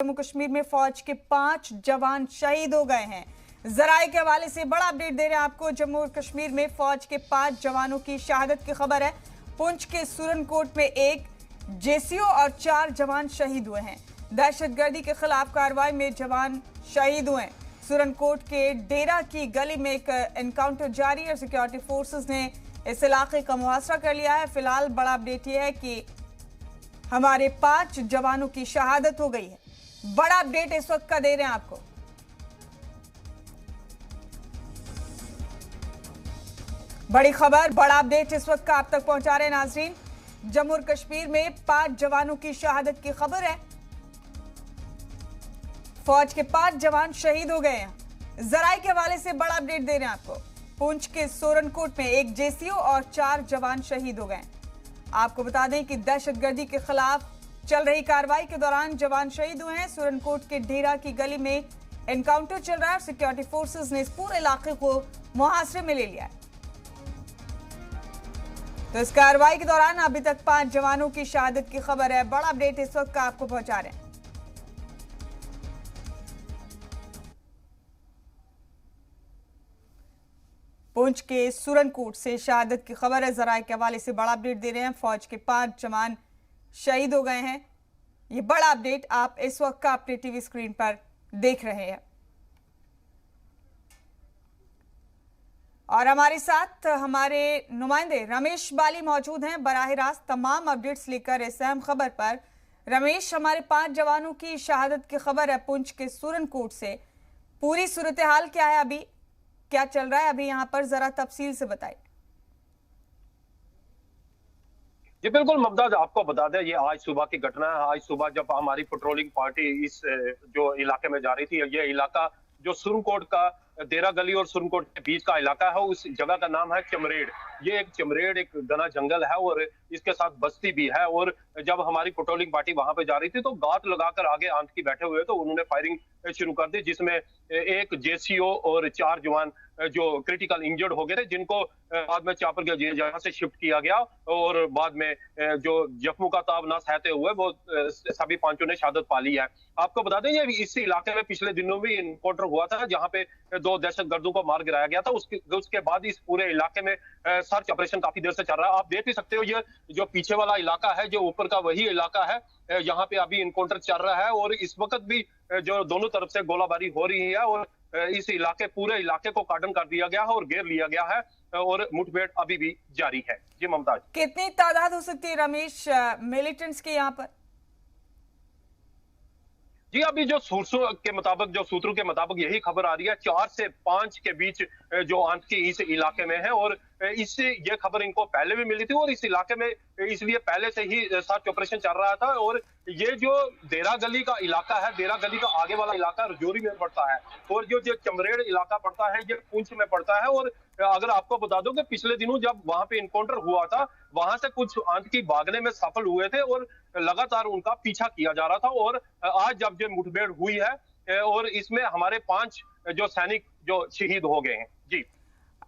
जम्मू कश्मीर में फौज के 5 जवान शहीद हो गए हैं। जराए के हवाले से बड़ा अपडेट दे रहे हैं आपको। जम्मू कश्मीर में फौज के 5 जवानों की शहादत की खबर है। पुंछ के सुरनकोट में एक जेसीओ और 4 जवान शहीद हुए हैं। दहशतगर्दी के खिलाफ कार्रवाई में जवान शहीद हुए हैं। सुरनकोट के डेरा की गली में एक एनकाउंटर जारी है। सिक्योरिटी फोर्सेस ने इस इलाके का मुहासरा कर लिया है। फिलहाल बड़ा अपडेट यह है कि हमारे 5 जवानों की शहादत हो गई है। बड़ा अपडेट इस वक्त का दे रहे हैं आपको। बड़ी खबर, बड़ा अपडेट इस वक्त का आप तक पहुंचा रहे हैं नाजरीन। जम्मू और कश्मीर में 5 जवानों की शहादत की खबर है। फौज के 5 जवान शहीद हो गए हैं। जराए के हवाले से बड़ा अपडेट दे रहे हैं आपको। पुंछ के सोरनकोट में एक जेसीओ और 4 जवान शहीद हो गए। आपको बता दें कि दहशतगर्दी के खिलाफ चल रही कार्रवाई के दौरान जवान शहीद हुए हैं। सुरनकोट के डेरा की गली में एनकाउंटर चल रहा है। सिक्योरिटी फोर्सेस ने इस पूरे इलाके को मुहासरे में ले लिया है। तो इस कार्रवाई के दौरान अभी तक 5 जवानों की शहादत की खबर है। बड़ा अपडेट इस वक्त का आपको पहुंचा रहे हैं। पुंछ के सुरनकोट से शहादत की खबर है। जराए के हवाले से बड़ा अपडेट दे रहे हैं। फौज के 5 जवान शहीद हो गए हैं। ये बड़ा अपडेट आप इस वक्त का अपने टीवी स्क्रीन पर देख रहे हैं। और हमारे साथ हमारे नुमाइंदे रमेश बाली मौजूद हैं बराह रास्त तमाम अपडेट्स लेकर इस अहम खबर पर। रमेश, हमारे 5 जवानों की शहादत की खबर है पुंछ के सुरनकोट से। पूरी सूरत हाल क्या है, अभी क्या चल रहा है अभी यहाँ पर, जरा तफसील से बताइए। जी बिल्कुल मुमताज, आपको बता दें ये आज सुबह की घटना है। आज सुबह जब हमारी पेट्रोलिंग पार्टी इस जो इलाके में जा रही थी, ये इलाका जो सुरनकोट का डेरा गली और सुरनकोट के बीच का इलाका है, उस जगह का नाम है चमरेड़। ये एक चमरेड़ एक घना जंगल है और इसके साथ बस्ती भी है। और जब हमारी पेट्रोलिंग पार्टी वहां पे जा रही थी तो गात लगाकर आगे आंतकी बैठे हुए तो उन्होंने फायरिंग शुरू कर दी, जिसमें एक जेसीओ और 4 जवान जो क्रिटिकल इंजर्ड हो गए थे, जिनको बाद में चापर के जगह से शिफ्ट किया गया। और बाद में जो जख्मों का ताब ना सहते हुए वो सभी 5 ने शहादत पा ली है। आपको बता दें ये इस इलाके में पिछले दिनों भी इनकाउंटर हुआ था, जहां पे 2 दहशतगर्दों को मार गिराया गया था। उसके बाद इस पूरे इलाके में सर्च ऑपरेशन काफी देर से चल रहा है। आप देख भी सकते हो ये जो पीछे वाला इलाका है, जो ऊपर का वही इलाका है, यहाँ पे अभी इनकाउंटर चल रहा है। और इस वक्त भी जो दोनों तरफ से गोलाबारी हो रही है और इस पूरे इलाके को कार्डन कर दिया गया है और घेर लिया गया है और मुठभेड़ अभी भी जारी है। जी मुमताज, कितनी तादाद हो सकती है रमेश मिलिटेंट्स के यहाँ पर? जी अभी जो सूत्रों के मुताबिक यही खबर आ रही है, 4 से 5 के बीच जो आतंकी इस इलाके में है। और इससे ये खबर इनको पहले भी मिली थी और इस इलाके में इसलिए पहले से ही सर्च ऑपरेशन चल रहा था। और ये जो डेरा गली का इलाका है, डेरा गली का आगे वाला इलाका रजौरी में पड़ता है और जो चमरेड़ इलाका पड़ता है ये पुंछ में पड़ता है। और अगर आपको बता दूं कि पिछले दिनों जब वहां पे इनकाउंटर हुआ था, वहां से कुछ आतंकी भागने में सफल हुए थे और लगातार उनका पीछा किया जा रहा था। और आज जब ये मुठभेड़ हुई है और इसमें हमारे 5 जो सैनिक जो शहीद हो गए हैं। जी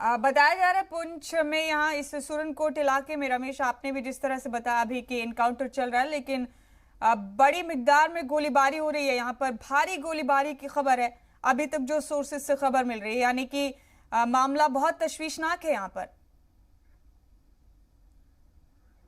बताया जा रहा है पुंछ में, यहाँ इस सुरनकोट इलाके में रमेश, आपने भी जिस तरह से बताया अभी कि इनकाउंटर चल रहा है, लेकिन बड़ी मिकदार में गोलीबारी हो रही है। यहाँ पर भारी गोलीबारी की खबर है अभी तक जो सोर्सेज से खबर मिल रही है, यानी कि मामला बहुत तशवीशनाक है यहाँ पर।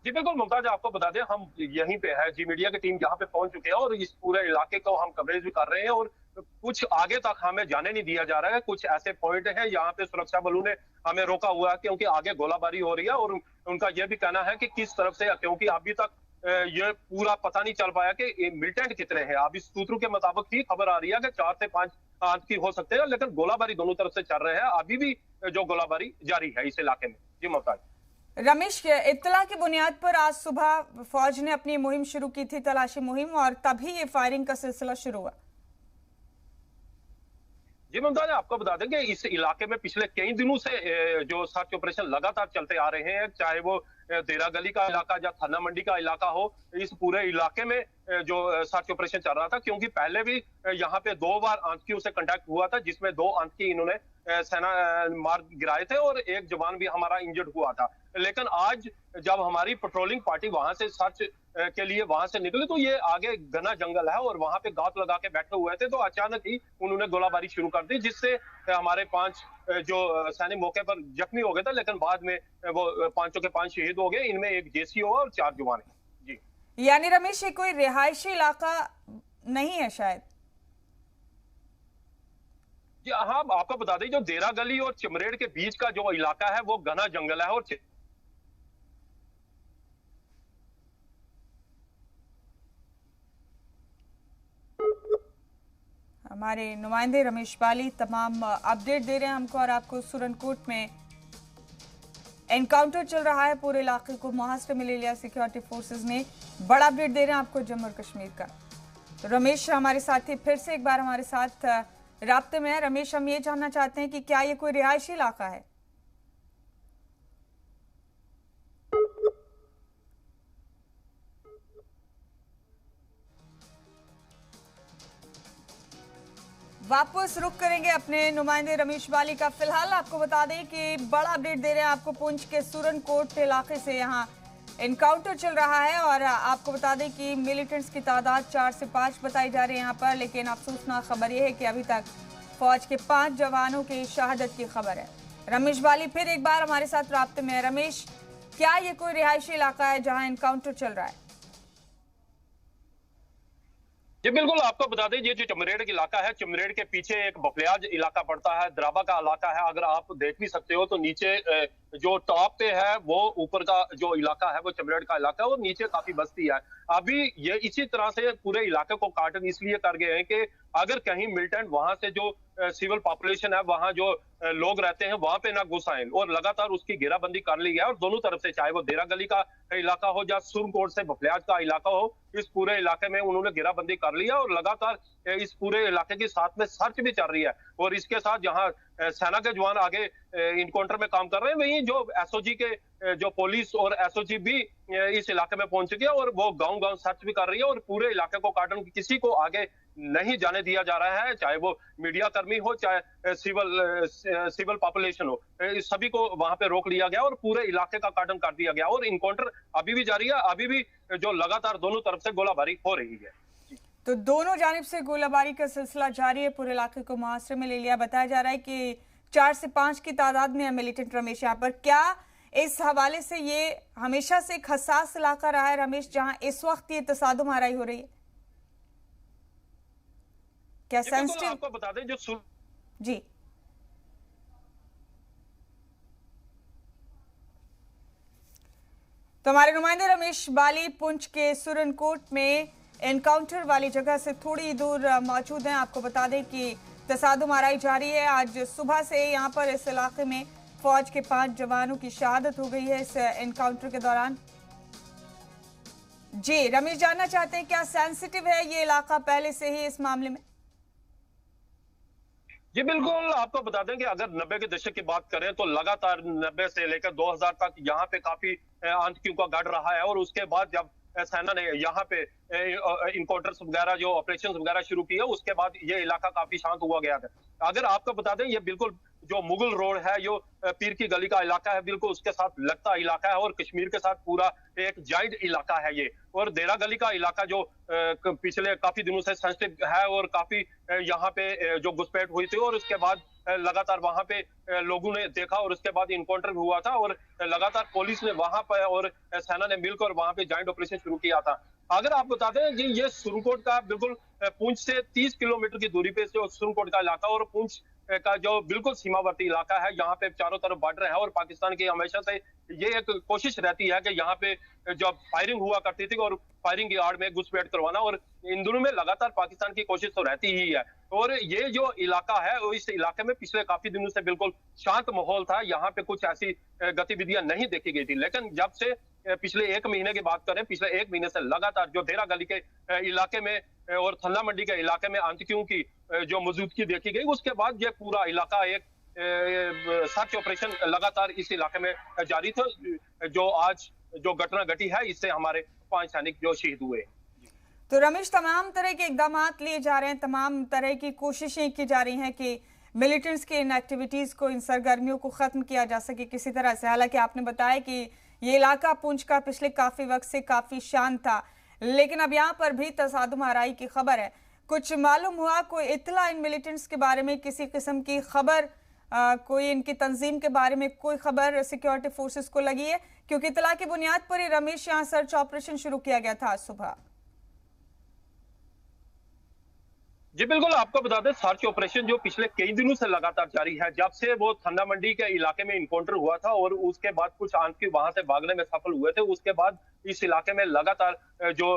जी बिल्कुल मुमताज, आपको बता दें हम यहीं पे है, जी मीडिया की टीम यहाँ पे पहुंच चुके हैं और इस पूरे इलाके को हम कवरेज भी कर रहे हैं। और कुछ आगे तक हमें जाने नहीं दिया जा रहा है। कुछ ऐसे पॉइंट हैं यहाँ पे सुरक्षा बलों ने हमें रोका हुआ है क्योंकि आगे गोलाबारी हो रही है। और उनका यह भी कहना है कि किस तरफ से, क्योंकि अभी तक ये पूरा पता नहीं चल पाया कि मिलिटेंट कितने हैं। अभी सूत्रों के मुताबिक ही खबर आ रही है कि 4 से 5 आतंकी हो सकते हैं, लेकिन गोलाबारी दोनों तरफ से चल रहे हैं। अभी भी जो गोलाबारी जारी है इस इलाके में। जी मुमताज। रमेश, इत्तला की बुनियाद पर आज सुबह फौज ने अपनी मुहिम शुरू की थी, तलाशी मुहिम, और तभी ये फायरिंग का सिलसिला शुरू हुआ। जी मुमताज, आपको बता दें कि इस इलाके में पिछले कई दिनों से जो सर्च ऑपरेशन लगातार चलते आ रहे हैं, चाहे वो डेरा गली का इलाका या थाना मंडी का इलाका हो, इस पूरे इलाके में जो सर्च ऑपरेशन चल रहा था। क्योंकि पहले भी यहाँ पे 2 बार आतंकियों से कांटेक्ट हुआ था, जिसमें 2 आतंकी इन्होंने सेना मार गिराए थे और एक जवान भी हमारा इंजर्ड हुआ था। लेकिन आज जब हमारी पेट्रोलिंग पार्टी वहां से सर्च के लिए वहां से निकले तो ये आगे घना जंगल है और वहां पे गात लगा के बैठे हुए थे, तो अचानक ही उन्होंने गोलाबारी शुरू कर दी, जिससे हमारे 5 जो सैनिक मौके पर जख्मी हो गए थे, लेकिन बाद में वो 5 के 5 शहीद हो गए। इनमें एक जेसीओ और 4 जवान हैं। जी, यानी रमेश, ये कोई रिहायशी इलाका नहीं है शायद? जी हाँ, आपको बता दें जो देरा गली और चिमरेड़ के बीच का जो इलाका है वो घना जंगल है और हमारे नुमाइंदे रमेश बाली तमाम अपडेट दे रहे हैं हमको। और आपको सुरनकोट में एनकाउंटर चल रहा है, पूरे इलाके को मुहासरे में ले लिया सिक्योरिटी फोर्सेस ने। बड़ा अपडेट दे रहे हैं आपको जम्मू और कश्मीर का। तो रमेश हमारे साथी फिर से एक बार हमारे साथ राब्ते में है। रमेश, हम ये जानना चाहते हैं कि क्या ये कोई रिहायशी इलाका है? वापस रुक करेंगे अपने नुमाइंदे रमेश बाली का। फिलहाल आपको बता दें कि बड़ा अपडेट दे रहे हैं आपको पुंछ के सुरनकोट इलाके से। यहाँ एनकाउंटर चल रहा है और आपको बता दें कि मिलिटेंट्स की तादाद 4 से 5 बताई जा रही है यहाँ पर। लेकिन अफसोसनाक खबर यह है कि अभी तक फौज के 5 जवानों की शहादत की खबर है। रमेश बाली फिर एक बार हमारे साथ राब्ते में है। रमेश, क्या ये कोई रिहायशी इलाका है जहाँ एनकाउंटर चल रहा है? जी बिल्कुल, आपको बता दें ये जो चिमरेड़ का इलाका है, चिमरेड़ के पीछे एक बफलियाज इलाका पड़ता है, द्राबा का इलाका है। अगर आप देख भी सकते हो तो नीचे जो टॉप पे है वो ऊपर का जो इलाका है वो चिमरेड़ का इलाका है और नीचे काफी बस्ती है। अभी ये इसी तरह से पूरे इलाके को कार्टन इसलिए कर गए हैं कि अगर कहीं मिलिटेंट वहां से जो सिविल पॉपुलेशन है, वहां जो लोग रहते हैं वहां पे ना घुस आए, और लगातार उसकी घेराबंदी कर ली है। और दोनों तरफ से, चाहे वो देरा गली का इलाका हो या सुरनकोट से बफलियाज का इलाका हो, इस पूरे इलाके में उन्होंने घेराबंदी कर लिया और लगातार इस पूरे इलाके के साथ में सर्च भी चल रही है। और इसके साथ जहां सेना के जवान आगे इनकाउंटर में काम कर रहे हैं, वहीं जो एसओजी के जो पुलिस और एसओजी भी इस इलाके में पहुंच चुकी है और वो गांव-गांव सर्च भी कर रही है और पूरे इलाके को कार्टन किसी को आगे नहीं जाने दिया जा रहा है, चाहे वो मीडिया कर्मी हो चाहे सिविल पॉपुलेशन हो, सभी को वहां पे रोक लिया गया और पूरे इलाके का कार्टन कर दिया गया। और इनकाउंटर अभी भी जारी है, अभी भी जो लगातार दोनों तरफ से गोलाबारी हो रही है। तो दोनों जानिब से गोलाबारी का सिलसिला जारी है, पूरे इलाके को मुहासरे में ले लिया। बताया जा रहा है कि 4 से 5 की तादाद में है मिलिटेंट रमेश यहाँ पर। क्या इस हवाले से ये हमेशा से एक हसास इलाका रहा है रमेश, जहां इस वक्त ये तसादुम आराई हो रही है? क्या सेंसिटिव? आपको बता दें जो जी, तो हमारे नुमाइंदे रमेश बाली पुंछ के सुरनकोट में एनकाउंटर वाली जगह से थोड़ी दूर मौजूद हैं। आपको बता दें कि तसादुम आराई जारी है। आज सुबह से यहाँ पर इस इलाके में फौज के 5 जवानों की शहादत हो गई है इस एनकाउंटर के दौरान। जी रमेश, जानना चाहते हैं क्या सेंसिटिव है ये इलाका पहले से ही इस मामले में? जी बिल्कुल, आपको बता दें कि अगर 90 के दशक की बात करें तो लगातार 90 से लेकर 2000 तक यहाँ पे काफी आतंकियों का गढ़ रहा है। और उसके बाद जब सेना ने यहाँ पे इनकाउंटर्स वगैरह जो ऑपरेशंस वगैरह शुरू किए, उसके बाद ये इलाका काफी शांत हुआ गया था। अगर आपको बता दें ये बिल्कुल जो मुगल रोड है, जो पीर की गली का इलाका है, बिल्कुल उसके साथ लगता इलाका है और कश्मीर के साथ पूरा एक जॉइंट इलाका है ये। और देरा गली का इलाका जो पिछले काफी दिनों से सेंसिटिव है और काफी यहाँ पे जो घुसपैठ हुई थी और उसके बाद लगातार वहां पे लोगों ने देखा और उसके बाद इनकाउंटर हुआ था और लगातार पुलिस ने वहां पर और सेना ने मिलकर वहां पे जॉइंट ऑपरेशन शुरू किया था। अगर आप बताते हैं कि ये सुरनकोट का बिल्कुल पुंछ से 30 किलोमीटर की दूरी पे जो सुरनकोट का इलाका और पुंछ का जो बिल्कुल सीमावर्ती इलाका है, यहाँ पे चारों तरफ बॉर्डर है और पाकिस्तान की हमेशा से ये एक कोशिश रहती है कि यहाँ पे जब फायरिंग हुआ करती थी और फायरिंग की आड़ में घुसपैठ करवाना, और इन दोनों में लगातार पाकिस्तान की कोशिश तो रहती ही है। और ये जो इलाका है, इस इलाके में पिछले काफी दिनों से बिल्कुल शांत माहौल था, यहाँ पे कुछ ऐसी गतिविधियां नहीं देखी गई थी। लेकिन जब से पिछले 1 महीने की बात करें, पिछले 1 महीने से लगातार जो देरा गली के इलाके में और थल्ला मंडी के इलाके में आतंकियों की जो मौजूदगी देखी गई, उसके बाद ये पूरा इलाका एक सर्च ऑपरेशन लगातार इस इलाके में जारी था। जो आज जो घटना घटी है, इससे हमारे 5 सैनिक जो शहीद हुए। तो रमेश, तमाम तरह के इकदाम लिए जा रहे हैं, तमाम तरह की कोशिशें की जा रही हैं कि मिलिटेंट्स के इन एक्टिविटीज को, इन सरगर्मियों को खत्म किया जा सके किसी तरह से। हालांकि आपने बताया कि ये इलाका पुंछ का पिछले काफी वक्त से काफी शांत था, लेकिन अब यहाँ पर भी तसादुम आराई की खबर है। कुछ मालूम हुआ, कोई इत्तला इन मिलिटेंट्स के बारे में, किसी किस्म की खबर, कोई इनकी तंजीम के बारे में कोई खबर सिक्योरिटी फोर्सेस को लगी है? क्योंकि इत्तला की बुनियाद पर ही रमेश यहाँ सर्च ऑपरेशन शुरू किया गया था आज सुबह। जी बिल्कुल, आपको बता दें सर्च ऑपरेशन जो पिछले कई दिनों से लगातार जारी है। जब से वो थन्ना मंडी के इलाके में इनकाउंटर हुआ था और उसके बाद कुछ आतंकी वहां से भागने में सफल हुए थे, उसके बाद इस इलाके में लगातार जो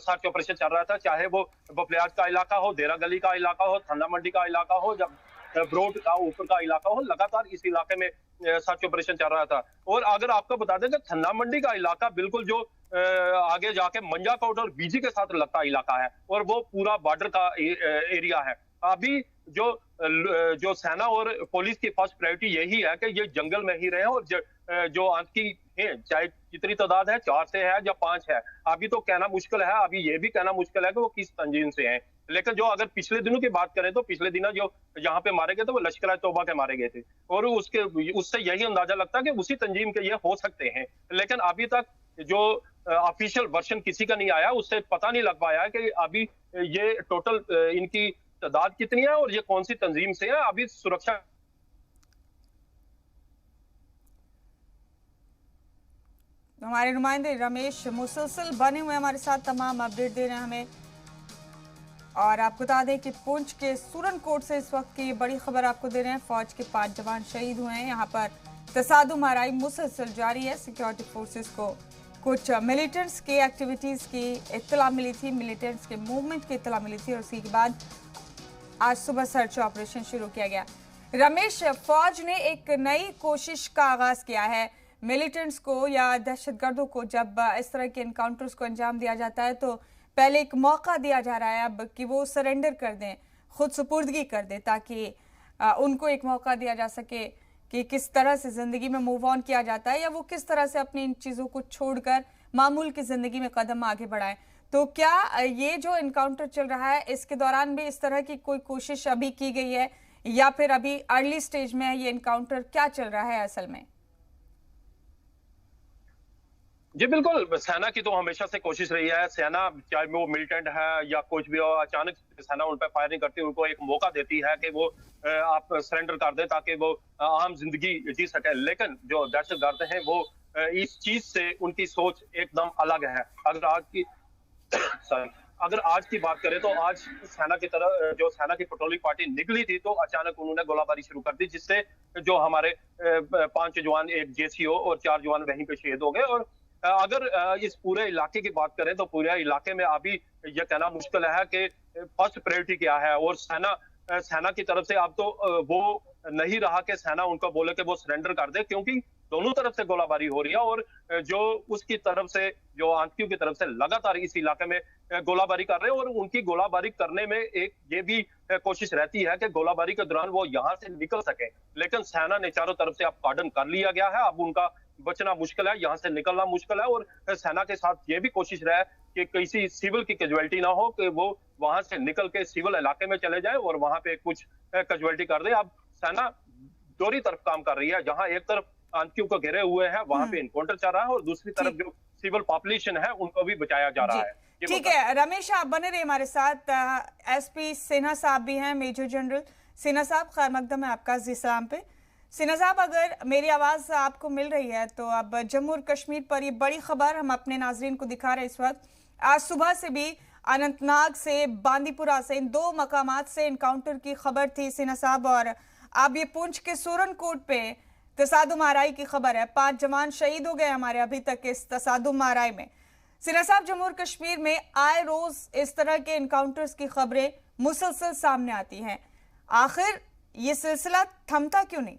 सर्च ऑपरेशन चल रहा था, चाहे वो बपलियाज का इलाका हो, देरा गली का इलाका हो, थन्ना मंडी का इलाका हो, जब ब्रोड का ऊपर का इलाका हो, लगातार इस इलाके में सर्च ऑपरेशन चल रहा था। और अगर आपको बता दें कि थन्ना मंडी का इलाका बिल्कुल जो आगे जाके मंजाकोट और बीजी के साथ लगता इलाका है और वो पूरा बॉर्डर का एरिया है। अभी जो सेना और पुलिस की फर्स्ट प्रायोरिटी यही है कि ये जंगल में ही रहे और जो आतंकी हैं, चाहे कितनी तादाद है, 4 से है या 5 है, अभी तो कहना मुश्किल है। अभी ये भी कहना मुश्किल है कि वो किस तंजीम से हैं। लेकिन जो अगर पिछले दिनों की बात करें तो पिछले दिनों जो यहाँ पे मारे गए थे वो लश्कर-ए-तौबा के मारे गए थे और उससे यही अंदाजा लगता है कि उसी तंजीम के ये हो सकते हैं। लेकिन अभी तक जो ऑफिशियल वर्जन किसी का नहीं आया, उससे पता नहीं लग पाया कि अभी ये टोटल इनकी तादाद कितनी है और ये कौन सी तंजीम से है। अभी सुरक्षा हमारे नुमाइंदे रमेश मुसलसल बने हुए हमारे साथ तमाम अपडेट दे रहे हैं हमें। और आपको बता दें कि पुंछ के सूरनकोट से इस वक्त की बड़ी खबर आपको दे रहे हैं। फौज के 5 जवान शहीद हुए हैं। यहाँ पर तसादुम आराई मुसलसल जारी है। सिक्योरिटी फोर्सेस को कुछ मिलिटेंट्स की एक्टिविटीज की इत्तला मिली थी, मिलिटेंट्स के मूवमेंट की इत्तला मिली थी और उसी के बाद आज सुबह सर्च ऑपरेशन शुरू किया गया। रमेश, फौज ने एक नई कोशिश का आगाज किया है। मिलिटेंट्स को या दहशतगर्दों को जब इस तरह के एनकाउंटर्स को अंजाम दिया जाता है तो पहले एक मौका दिया जा रहा है अब कि वो सरेंडर कर दें, खुद सुपुर्दगी कर दें, ताकि उनको एक मौका दिया जा सके कि किस तरह से ज़िंदगी में मूव ऑन किया जाता है या वो किस तरह से अपनी इन चीज़ों को छोड़कर मामूल की ज़िंदगी में कदम आगे बढ़ाएं। तो क्या ये जो इनकाउंटर चल रहा है इसके दौरान भी इस तरह की कोई कोशिश अभी की गई है या फिर अभी अर्ली स्टेज में है ये इनकाउंटर? क्या चल रहा है असल में? जी बिल्कुल, सेना की तो हमेशा से कोशिश रही है। सेना चाहे वो मिलिटेंट है या कुछ भी हो, अचानक सेना उन पर फायरिंग करती है, उनको एक मौका देती है कि वो आप सरेंडर कर दें ताकि वो आम जिंदगी जी सके। लेकिन जो दहशतगर्द हैं वो इस चीज से उनकी सोच एकदम अलग है। अगर आज की बात करें तो आज सेना की तरफ जो सेना की पेट्रोलिंग पार्टी निकली थी तो अचानक उन्होंने गोलाबारी शुरू कर दी, जिससे जो हमारे 5 जवान, एक जेसीओ और 4 जवान वहीं पे शहीद हो गए। और अगर इस पूरे इलाके की बात करें तो पूरे इलाके में अभी यह कहना मुश्किल है कि फर्स्ट प्रायोरिटी क्या है। और सेना की तरफ से अब तो वो नहीं रहा कि सेना उनको बोले कि वो सरेंडर कर दे, क्योंकि दोनों तरफ से गोलाबारी हो रही है और जो उसकी तरफ से जो आतंकियों की तरफ से लगातार इस इलाके में गोलाबारी कर रहे हैं और उनकी गोलाबारी करने में एक ये भी कोशिश रहती है कि गोलाबारी के दौरान वो यहाँ से निकल सके। लेकिन सेना ने चारों तरफ से अब कार्डन कर लिया गया है, अब उनका बचना मुश्किल है, यहाँ से निकलना मुश्किल है। और सेना के साथ ये भी कोशिश रहा है कि किसी सिविल की कैजुअलिटी ना हो, कि वो वहां से निकल के सिविल इलाके में चले जाए और वहां पे कुछ कैजुअलिटी कर दे। अब सेना दोनों तरफ काम कर रही है, जहां एक तरफ आतंकियों को घेरे हुए हैं वहां पे इनकाउंटर चल रहा है और दूसरी तरफ जो सिविल पॉपुलेशन है उनको भी बचाया जा रहा है। ठीक है रमेश, आप बने रहे हमारे साथ। एसपी सिन्हा साहब भी हैं, मेजर जनरल सिन्हा साहब, खैर मकदम है आपका जी सलाम पे। सिन्हा साहब, अगर मेरी आवाज आपको मिल रही है तो अब जम्मू और कश्मीर पर ये बड़ी खबर हम अपने नाजरीन को दिखा रहे हैं इस वक्त। आज सुबह से भी अनंतनाग से, बांदीपुरा से, इन 2 मकामात से इनकाउंटर की खबर थी सिन्हा साहब। और अब ये पुंछ के सूरनकोट पे तसादुम आराई की खबर है। 5 जवान शहीद हो गए हमारे अभी तक इस तसादुम आराई में। सिन्हा साहब, जम्मू और कश्मीर में आए रोज इस तरह के इनकाउंटर्स की खबरें मुसलसल सामने आती हैं, आखिर ये सिलसिला थमता क्यों नहीं?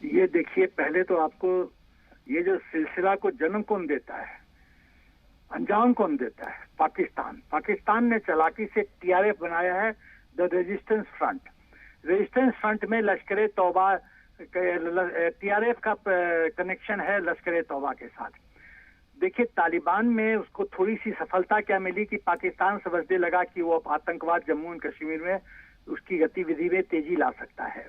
ये देखिए, पहले तो आपको ये जो सिलसिला को जन्म कौन देता है, अंजाम कौन देता है? पाकिस्तान ने चालाकी से टीआरएफ बनाया है, the resistance front. Resistance front में लश्कर तौबा, टीआरएफ का कनेक्शन है लश्कर तौबा के साथ। देखिए, तालिबान में उसको थोड़ी सी सफलता क्या मिली कि पाकिस्तान समझने लगा कि वो आतंकवाद जम्मू और कश्मीर में उसकी गतिविधि में तेजी ला सकता है।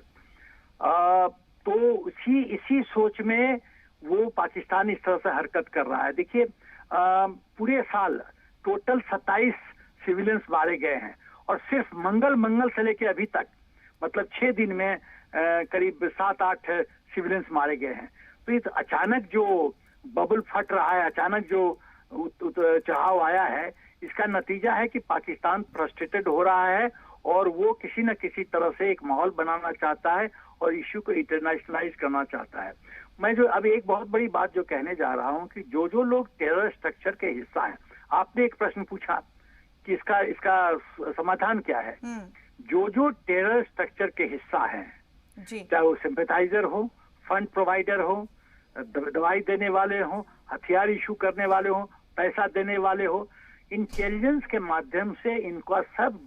तो इसी सोच में वो पाकिस्तान इस तरह से हरकत कर रहा है। देखिए पूरे साल टोटल 27 सिविलियंस मारे गए हैं और सिर्फ मंगल से लेके अभी तक मतलब 6 दिन में करीब 7-8 सिविलियंस मारे गए हैं। तो ये अचानक जो बबल फट रहा है, अचानक जो चढ़ाव आया है, इसका नतीजा है कि पाकिस्तान फ्रस्ट्रेटेड हो रहा है और वो किसी न किसी तरह से एक माहौल बनाना चाहता है और इश्यू को इंटरनेशनलाइज करना चाहता है। मैं जो अभी एक बहुत बड़ी बात जो कहने जा रहा हूं कि जो लोग टेरर स्ट्रक्चर के हिस्सा हैं, आपने एक प्रश्न पूछा कि इसका समाधान क्या है। जो टेरर स्ट्रक्चर के हिस्सा हैं, चाहे वो सिंपैथाइजर हो, फंड प्रोवाइडर हो, दवाई देने वाले हो, हथियार इशू करने वाले हो, पैसा देने वाले हो, इंटेलिजेंस के माध्यम से इनका सब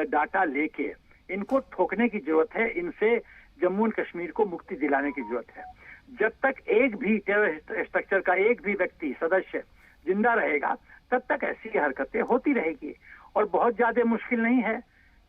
डाटा लेके इनको ठोकने की जरूरत है। इनसे जम्मू एंड कश्मीर को मुक्ति दिलाने की जरूरत है। जब तक एक भी टेरर स्ट्रक्चर का एक भी व्यक्ति सदस्य जिंदा रहेगा तब तक ऐसी हरकतें होती रहेगी। और बहुत ज्यादा मुश्किल नहीं है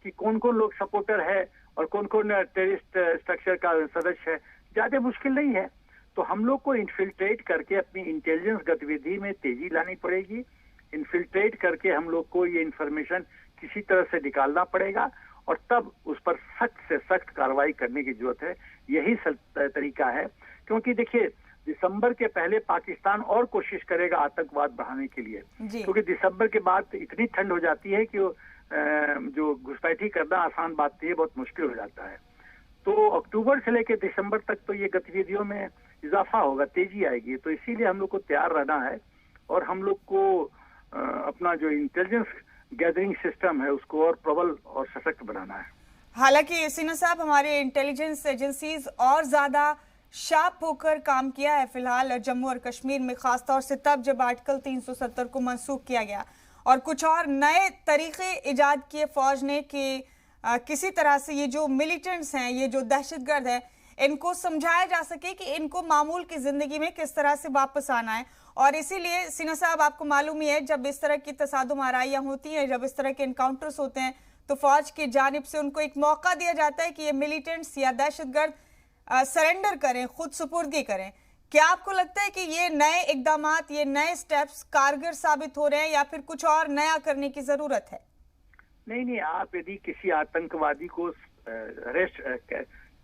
कि कौन कौन लोग सपोर्टर है और कौन कौन टेररिस्ट स्ट्रक्चर का सदस्य है, ज्यादा मुश्किल नहीं है। तो हम लोग को इन्फिल्ट्रेट करके अपनी इंटेलिजेंस गतिविधि में तेजी लानी पड़ेगी। इन्फिल्ट्रेट करके हम लोग को ये इंफॉर्मेशन किसी तरह से निकालना पड़ेगा और तब उस पर सख्त से सख्त कार्रवाई करने की जरूरत है। यही तरीका है, क्योंकि देखिए दिसंबर के पहले पाकिस्तान और कोशिश करेगा आतंकवाद बढ़ाने के लिए, क्योंकि दिसंबर के बाद इतनी ठंड हो जाती है कि जो घुसपैठी करना आसान बात नहीं है, बहुत मुश्किल हो जाता है। तो अक्टूबर से लेकर दिसंबर तक तो ये गतिविधियों में इजाफा होगा, तेजी आएगी। तो इसीलिए हम लोग को तैयार रहना है और हम लोग को अपना जो इंटेलिजेंस गैदरिंग सिस्टम है उसको और प्रबल और सशक्त बनाना है। हालांकि सिन्हा साहब, हमारे इंटेलिजेंस एजेंसीज और ज्यादा शार्प होकर काम किया है फिलहाल जम्मू और कश्मीर में, खासतौर से तब जब आर्टिकल 370 को मंसूख किया गया और कुछ और नए तरीके इजाद किए फौज ने कि किसी तरह से ये जो मिलिटेंट्स हैं, ये जो दहशतगर्द हैं, इनको समझाया जा सके कि इनको मामूल की जिंदगी में किस तरह से वापस आना है। और इसीलिए सिन्हा साहब, आपको मालूम ही है, जब इस तरह की तसादुम आराइयां होती हैं, जब इस तरह के इनकाउंटर्स होते हैं, तो फौज की जानिब से उनको एक मौका दिया जाता है कि ये मिलिटेंट्स या दहशतगर्द सरेंडर करें, खुद सुपुर्दगी करें। क्या आपको लगता है कि ये नए इकदामात, ये नए स्टेप्स कारगर साबित हो रहे हैं या फिर कुछ और नया करने की जरूरत है? नहीं, आप यदि किसी आतंकवादी को अरेस्ट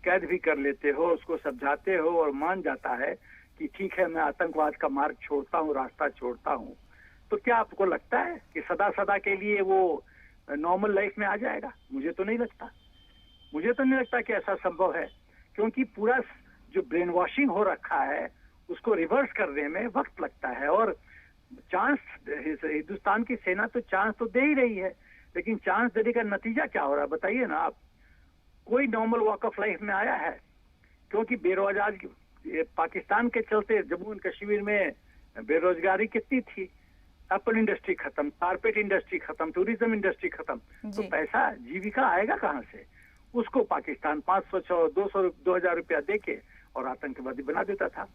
कैद भी कर लेते हो, उसको समझाते हो और मान जाता है कि ठीक है मैं आतंकवाद का मार्ग छोड़ता हूँ, रास्ता छोड़ता हूँ, तो क्या आपको लगता है कि सदा के लिए वो नॉर्मल लाइफ में आ जाएगा? मुझे तो नहीं लगता कि ऐसा संभव है, क्योंकि पूरा जो ब्रेन वॉशिंग हो रखा है उसको रिवर्स करने में वक्त लगता है। और चांस, हिंदुस्तान की सेना तो चांस तो दे ही रही है, लेकिन चांस देने का नतीजा क्या हो रहा है बताइए ना आप। कोई नॉर्मल वॉक ऑफ लाइफ में आया है? क्योंकि बेरोजगार पाकिस्तान के चलते जम्मू एंड कश्मीर में बेरोजगारी कितनी थी, एप्पल इंडस्ट्री खत्म, कारपेट इंडस्ट्री खत्म, टूरिज्म इंडस्ट्री खत्म, तो पैसा जीविका आएगा कहाँ से? उसको पाकिस्तान 500, 200, 2000 रुपया देके और आतंकवादी बना देता था।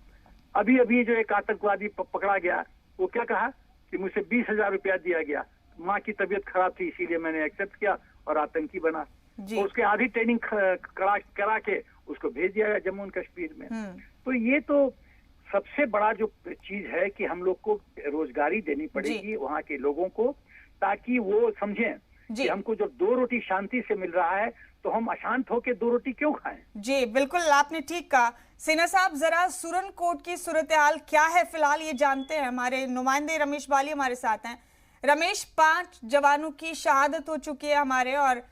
अभी जो एक आतंकवादी पकड़ा गया, वो क्या कहा कि मुझे 20,000 रुपया दिया गया, माँ की तबीयत खराब थी इसीलिए मैंने एक्सेप्ट किया और आतंकी बना। तो उसके आधी ट्रेनिंग करा के उसको भेज दिया गया जम्मू एंड कश्मीर में। तो ये तो सबसे बड़ा जो चीज है कि हम लोग को रोजगारी देनी पड़ेगी वहाँ के लोगों को, ताकि वो समझें कि हमको जब 2 रोटी शांति से मिल रहा है तो हम अशांत होकर 2 रोटी क्यों खाएं? जी बिल्कुल, आपने ठीक कहा। सिन्हा साहब, जरा सुरनकोट की सूरत हाल क्या है फिलहाल ये जानते हैं। हमारे नुमाइंदे रमेश बाली हमारे साथ हैं। रमेश, 5 जवानों की शहादत हो चुकी है हमारे, और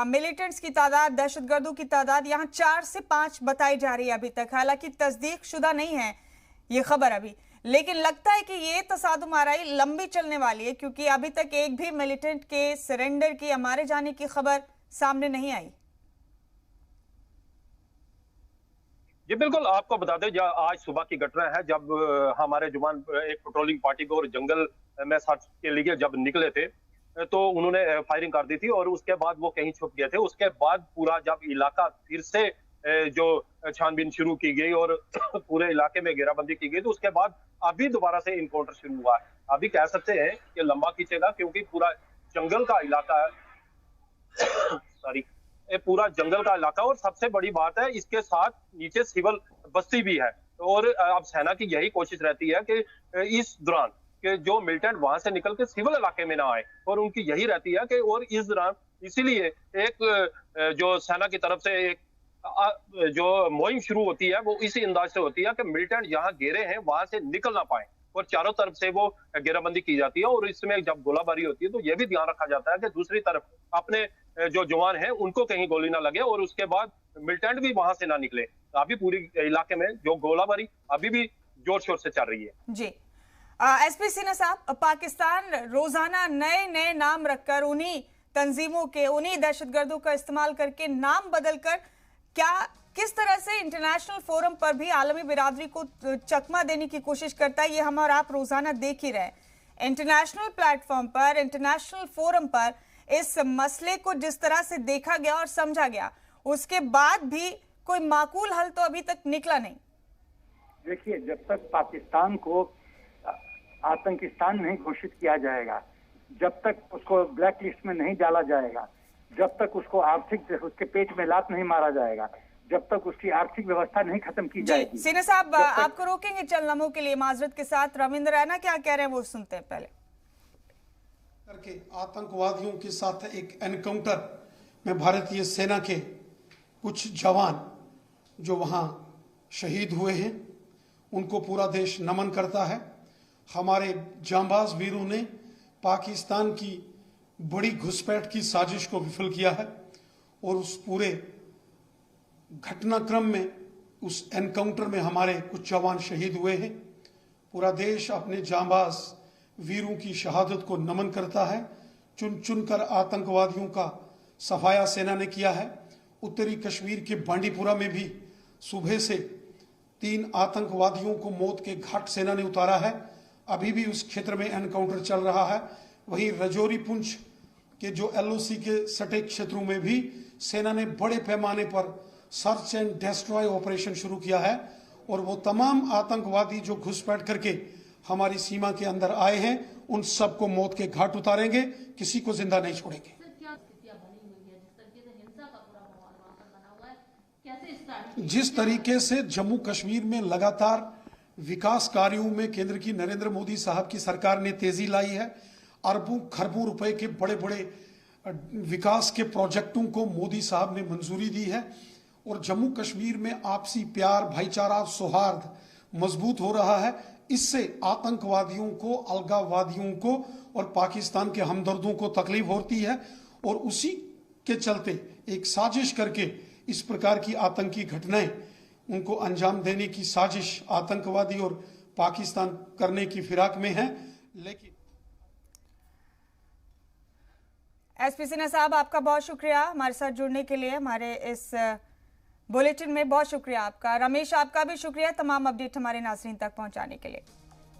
मिलिटेंट्स की तादाद, दहशतगर्दों की तादाद यहाँ 4 से 5 बताई जा रही है अभी तक। हालांकि तस्दीक शुदा नहीं है ये खबर अभी, लेकिन लगता है कि ये तसादुम आराई लंबी चलने वाली है, क्योंकि अभी तक एक भी मिलिटेंट के सरेंडर की, मारे जाने की खबर सामने नहीं आई। जी बिल्कुल, आपको बता दें आज सुबह की घटना है जब हमारे जवान एक पेट्रोलिंग पार्टी को और जंगल में सर्च के लिए जब निकले थे तो उन्होंने फायरिंग कर दी थी और उसके बाद वो कहीं छुप गए थे। उसके बाद पूरा जब इलाका फिर से जो छानबीन शुरू की गई और पूरे इलाके में घेराबंदी की गई, तो उसके बाद अभी दोबारा से इनकाउंटर शुरू हुआ है। अभी कह सकते हैं कि लंबा खींचेगा, क्योंकि पूरा जंगल का इलाका है पूरा जंगल का इलाका। और सबसे बड़ी बात है, इसके साथ नीचे सिविल बस्ती भी है, और अब सेना की यही कोशिश रहती है कि इस दौरान कि जो मिलिटेंट वहां से निकल के सिविल इलाके में ना आए, और उनकी यही रहती है कि और इस दौरान इसीलिए एक जो सेना की तरफ से एक जो मुहिम शुरू होती है वो इसी अंदाज से होती है कि मिलिटेंट जहां घेरे हैं वहां से निकल ना पाए, और चारों तरफ से वो घेराबंदी की जाती है। और इसमें जब गोलाबारी होती है तो यह भी ध्यान रखा जाता है कि दूसरी तरफ अपने जो जवान हैं उनको कहीं गोली ना लगे, और उसके बाद मिलिटेंट भी वहां से ना निकले। अभी पूरी इलाके में जो गोलाबारी अभी भी जोर शोर से चल रही है। जी एसपी सिन्हा साहब, पाकिस्तान रोजाना नए नए नाम रखकर उन्हीं तंजीमों के, उन्हीं दहशतगर्दों का इस्तेमाल करके नाम बदलकर क्या किस तरह से इंटरनेशनल फोरम पर भी आलमी बिरादरी को चकमा देने की कोशिश करता है, ये हम और आप रोजाना देख ही रहे। इंटरनेशनल प्लेटफॉर्म पर, इंटरनेशनल फोरम पर इस मसले को जिस तरह से देखा गया और समझा गया, उसके बाद भी कोई माकूल हल तो अभी तक निकला नहीं। देखिए, जब तक पाकिस्तान को आतंकिस्तान नहीं घोषित किया जाएगा, जब तक उसको ब्लैक लिस्ट में नहीं डाला जाएगा, जब तक उसको आर्थिक, उसके पेट में लात नहीं मारा जाएगा, जब तक उसकी आर्थिक व्यवस्था नहीं खत्म की जाएगी। सिन्हा साहब आपको रोकेंगे चंद लम्हों के लिए माजरत के साथ। रविंद्र रैना क्या कह रहे हैं वो सुनते हैं पहले। करके आतंकवादियों के साथ एक एनकाउंटर में भारतीय सेना के कुछ जवान जो वहां शहीद हुए हैं उनको पूरा देश नमन करता है। हमारे जांबाज वीरों ने पाकिस्तान की बड़ी घुसपैठ की साजिश को विफल किया है, और उस पूरे घटनाक्रम में, उस एनकाउंटर में हमारे कुछ जवान शहीद हुए हैं। पूरा देश अपने जांबाज वीरों की शहादत को नमन करता है। चुन चुनकर आतंकवादियों का सफाया सेना ने किया है। उत्तरी कश्मीर के बांडीपुरा में भी सुबह से 3 आतंकवादियों को मौत के घाट सेना ने उतारा है। अभी भी उस क्षेत्र में एनकाउंटर चल रहा है। वहीं रजौरी पुंछ के जो LOC के सटे क्षेत्रों में भी सेना ने बड़े पैमाने पर सर्च एंड डिस्ट्रॉय ऑपरेशन शुरू किया है, और वो तमाम आतंकवादी जो घुसपैठ करके हमारी सीमा के अंदर आए हैं उन सबको मौत के घाट उतारेंगे, किसी को जिंदा नहीं छोड़ेंगे। जिस तरीके से जम्मू कश्मीर में लगातार विकास कार्यों में केंद्र की नरेंद्र मोदी साहब की सरकार ने तेजी लाई है, अरबों खरबों रुपए के बड़े बड़े विकास के प्रोजेक्टों को मोदी साहब ने मंजूरी दी है, और जम्मू कश्मीर में आपसी प्यार, भाईचारा, सौहार्द मजबूत हो रहा है। इससे आतंकवादियों को, अलगाववादियों को और पाकिस्तान के हमदर्दों को तकलीफ होती है, और उसी के चलते एक साजिश करके इस प्रकार की आतंकी घटनाएं उनको अंजाम देने की साजिश आतंकवादी और पाकिस्तान करने की फिराक में है। लेकिन एसपी सिन्हा साहब, आपका बहुत शुक्रिया हमारे साथ जुड़ने के लिए, हमारे इस बुलेटिन में बहुत शुक्रिया आपका। रमेश, आपका भी शुक्रिया तमाम अपडेट हमारे नाज़रीन तक पहुंचाने के लिए।